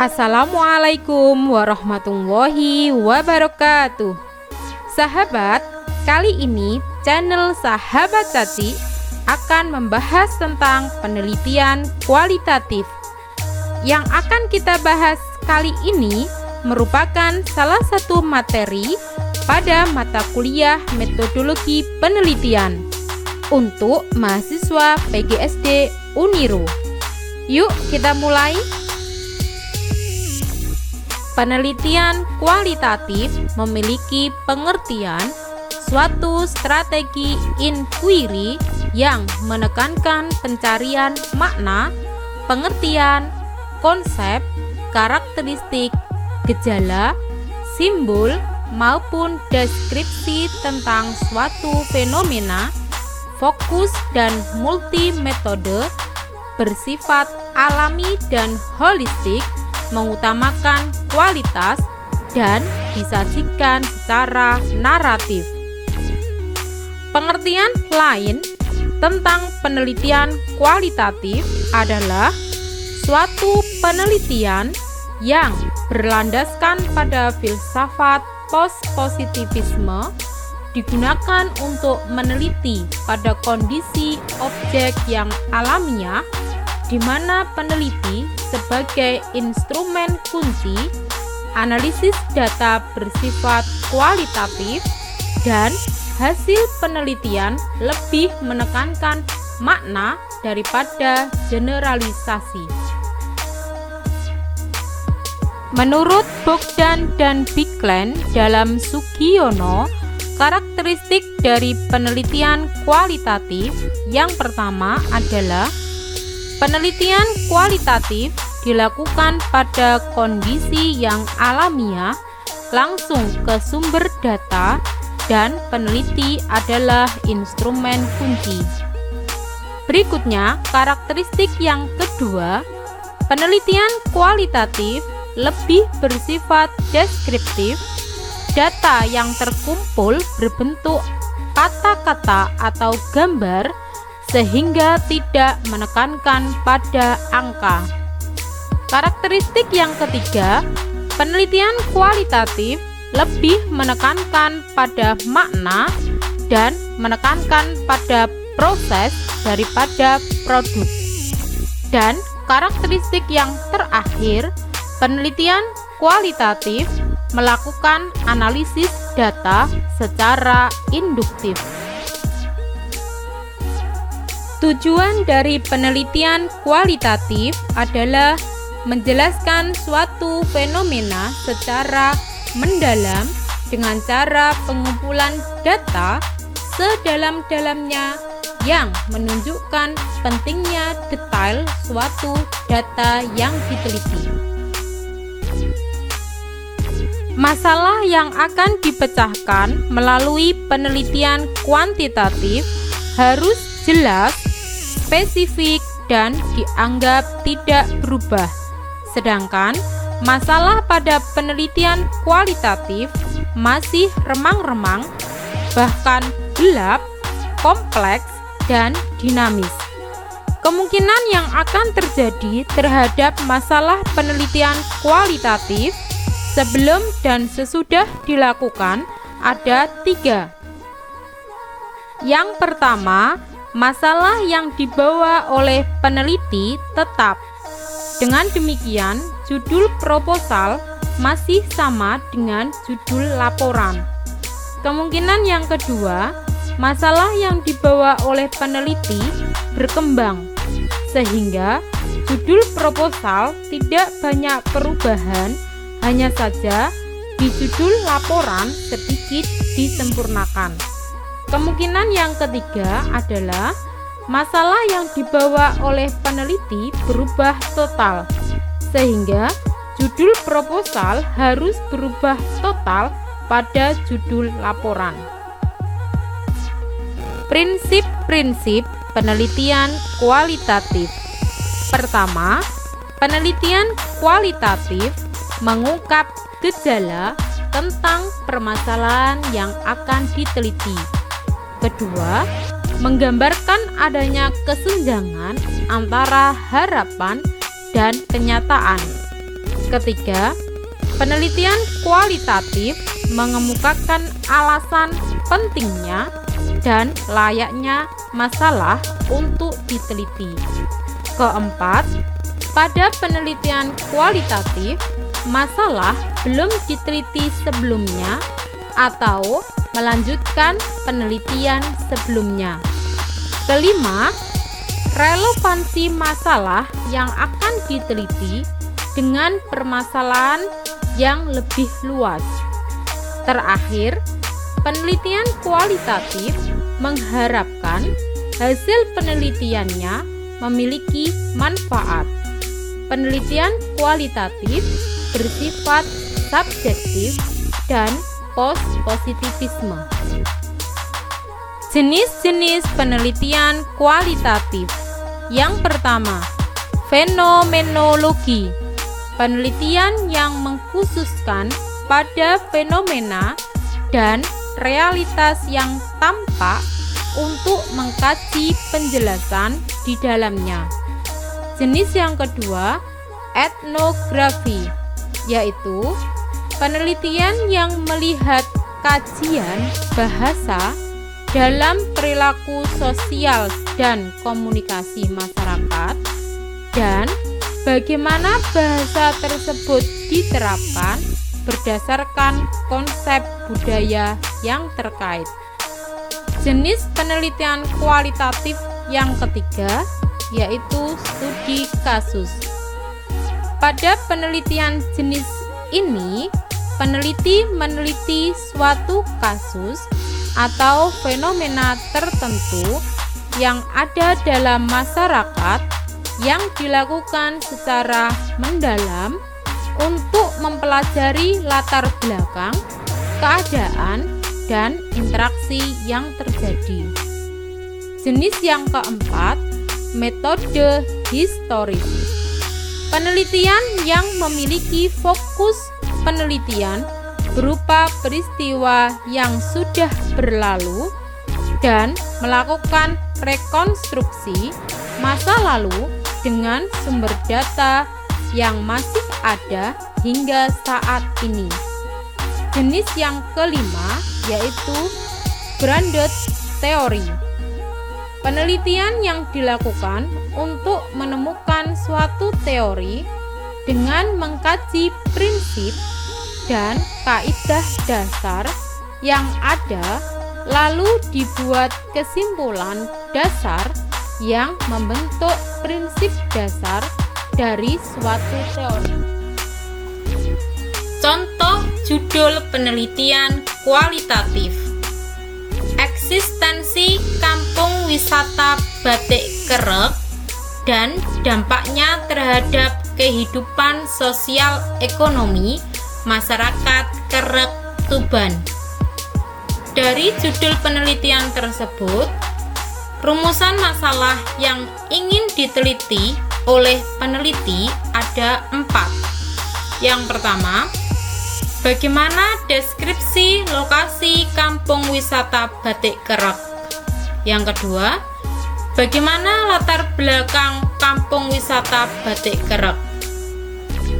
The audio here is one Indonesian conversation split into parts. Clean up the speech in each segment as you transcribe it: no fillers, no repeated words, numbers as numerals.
Assalamualaikum warahmatullahi wabarakatuh. Sahabat, kali ini channel Sahabat Caci akan membahas tentang penelitian kualitatif. Yang akan kita bahas kali ini merupakan salah satu materi pada mata kuliah metodologi penelitian untuk mahasiswa PGSD Uniru. Yuk kita mulai. Penelitian kualitatif memiliki pengertian suatu strategi inquiry yang menekankan pencarian makna, pengertian, konsep, karakteristik, gejala, simbol, maupun deskripsi tentang suatu fenomena, fokus dan multimetode, bersifat alami dan holistik, mengutamakan kualitas dan disajikan secara naratif. Pengertian lain tentang penelitian kualitatif adalah suatu penelitian yang berlandaskan pada filsafat post-positivisme, digunakan untuk meneliti pada kondisi objek yang alamiah, di mana peneliti sebagai instrumen kunci analisis data bersifat kualitatif, dan hasil penelitian lebih menekankan makna daripada generalisasi. Menurut Bogdan dan Bigland dalam Sugiono, karakteristik dari penelitian kualitatif yang pertama adalah penelitian kualitatif dilakukan pada kondisi yang alamiah, langsung ke sumber data, dan peneliti adalah instrumen kunci. Berikutnya, karakteristik yang kedua, penelitian kualitatif lebih bersifat deskriptif. Data yang terkumpul berbentuk kata-kata atau gambar, sehingga tidak menekankan pada angka. Karakteristik yang ketiga, penelitian kualitatif lebih menekankan pada makna dan menekankan pada proses daripada produk. Dan karakteristik yang terakhir, penelitian kualitatif melakukan analisis data secara induktif. Tujuan dari penelitian kualitatif adalah menjelaskan suatu fenomena secara mendalam dengan cara pengumpulan data sedalam-dalamnya yang menunjukkan pentingnya detail suatu data yang diteliti. Masalah yang akan dipecahkan melalui penelitian kuantitatif harus jelas, spesifik, dan dianggap tidak berubah. Sedangkan masalah pada penelitian kualitatif masih remang-remang, bahkan gelap, kompleks, dan dinamis. Kemungkinan yang akan terjadi terhadap masalah penelitian kualitatif sebelum dan sesudah dilakukan ada 3. Yang pertama, masalah yang dibawa oleh peneliti tetap. Dengan demikian, judul proposal masih sama dengan judul laporan. Kemungkinan yang kedua, masalah yang dibawa oleh peneliti berkembang, sehingga judul proposal tidak banyak perubahan, hanya saja di judul laporan sedikit disempurnakan. Kemungkinan yang ketiga adalah masalah yang dibawa oleh peneliti berubah total, sehingga judul proposal harus berubah total pada judul laporan. Prinsip-prinsip penelitian kualitatif. Pertama, penelitian kualitatif mengungkap gejala tentang permasalahan yang akan diteliti. Kedua, menggambarkan adanya kesenjangan antara harapan dan kenyataan. Ketiga, penelitian kualitatif mengemukakan alasan pentingnya dan layaknya masalah untuk diteliti. Keempat, pada penelitian kualitatif, masalah belum diteliti sebelumnya atau melanjutkan penelitian sebelumnya. Kelima, relevansi masalah yang akan diteliti dengan permasalahan yang lebih luas. Terakhir, penelitian kualitatif mengharapkan hasil penelitiannya memiliki manfaat. Penelitian kualitatif bersifat subjektif dan post-positivisme. Jenis-jenis penelitian kualitatif. Yang pertama, fenomenologi. Penelitian yang mengkhususkan pada fenomena dan realitas yang tampak untuk mengkaji penjelasan di dalamnya. Jenis yang kedua, etnografi, yaitu penelitian yang melihat kajian bahasa dalam perilaku sosial dan komunikasi masyarakat dan bagaimana bahasa tersebut diterapkan berdasarkan konsep budaya yang terkait. Jenis penelitian kualitatif yang ketiga yaitu studi kasus. Pada penelitian jenis ini, peneliti meneliti suatu kasus atau fenomena tertentu yang ada dalam masyarakat yang dilakukan secara mendalam untuk mempelajari latar belakang, keadaan, dan interaksi yang terjadi. Jenis yang keempat, metode historis. Penelitian yang memiliki fokus penelitian berupa peristiwa yang sudah berlalu dan melakukan rekonstruksi masa lalu dengan sumber data yang masih ada hingga saat ini. Jenis yang kelima yaitu grounded theory. Penelitian yang dilakukan untuk menemukan suatu teori dengan mengkaji prinsip dan kaidah dasar yang ada, lalu dibuat kesimpulan dasar yang membentuk prinsip dasar dari suatu teori. Contoh judul penelitian kualitatif: eksistensi kampung wisata Batik Kerek dan dampaknya terhadap kehidupan sosial ekonomi masyarakat Kerek Tuban. Dari judul penelitian tersebut, rumusan masalah yang ingin diteliti oleh peneliti ada 4. Yang pertama, bagaimana deskripsi lokasi kampung wisata Batik Kerek? Yang kedua, bagaimana latar belakang kampung wisata Batik Kerek?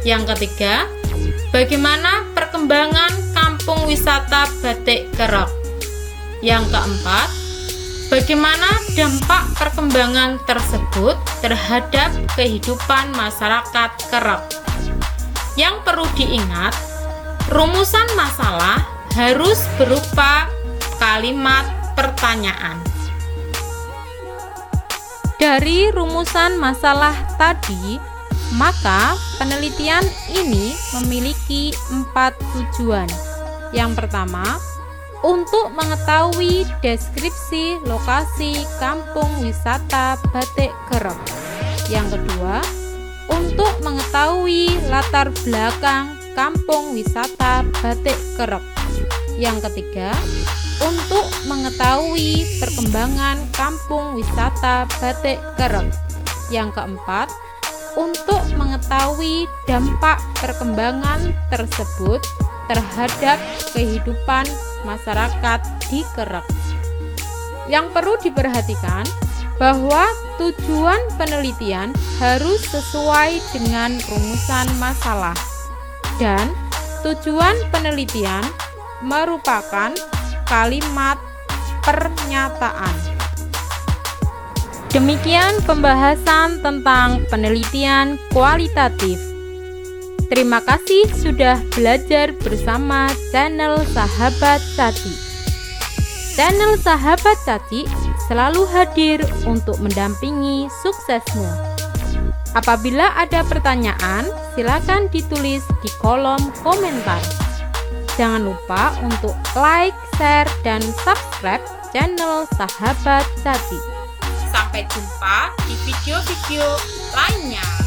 Yang ketiga, bagaimana perkembangan kampung wisata Batik Kerek? Yang keempat, bagaimana dampak perkembangan tersebut terhadap kehidupan masyarakat Kerek? Yang perlu diingat, rumusan masalah harus berupa kalimat pertanyaan. Dari rumusan masalah tadi, maka penelitian ini memiliki 4 tujuan. Yang pertama, untuk mengetahui deskripsi lokasi kampung wisata Batik Kerek. Yang kedua, untuk mengetahui latar belakang kampung wisata Batik Kerek. Yang ketiga, untuk mengetahui perkembangan kampung wisata Batik Kerek. Yang keempat, untuk mengetahui dampak perkembangan tersebut terhadap kehidupan masyarakat di Kerek. Yang perlu diperhatikan bahwa tujuan penelitian harus sesuai dengan rumusan masalah. Dan tujuan penelitian merupakan kalimat pernyataan. Demikian pembahasan tentang penelitian kualitatif. Terima kasih sudah belajar bersama channel Sahabat Caci. Channel Sahabat Caci selalu hadir untuk mendampingi suksesmu. Apabila ada pertanyaan, silakan ditulis di kolom komentar. Jangan lupa untuk like, share, dan subscribe channel Sahabat Caci. Sampai jumpa di video-video lainnya.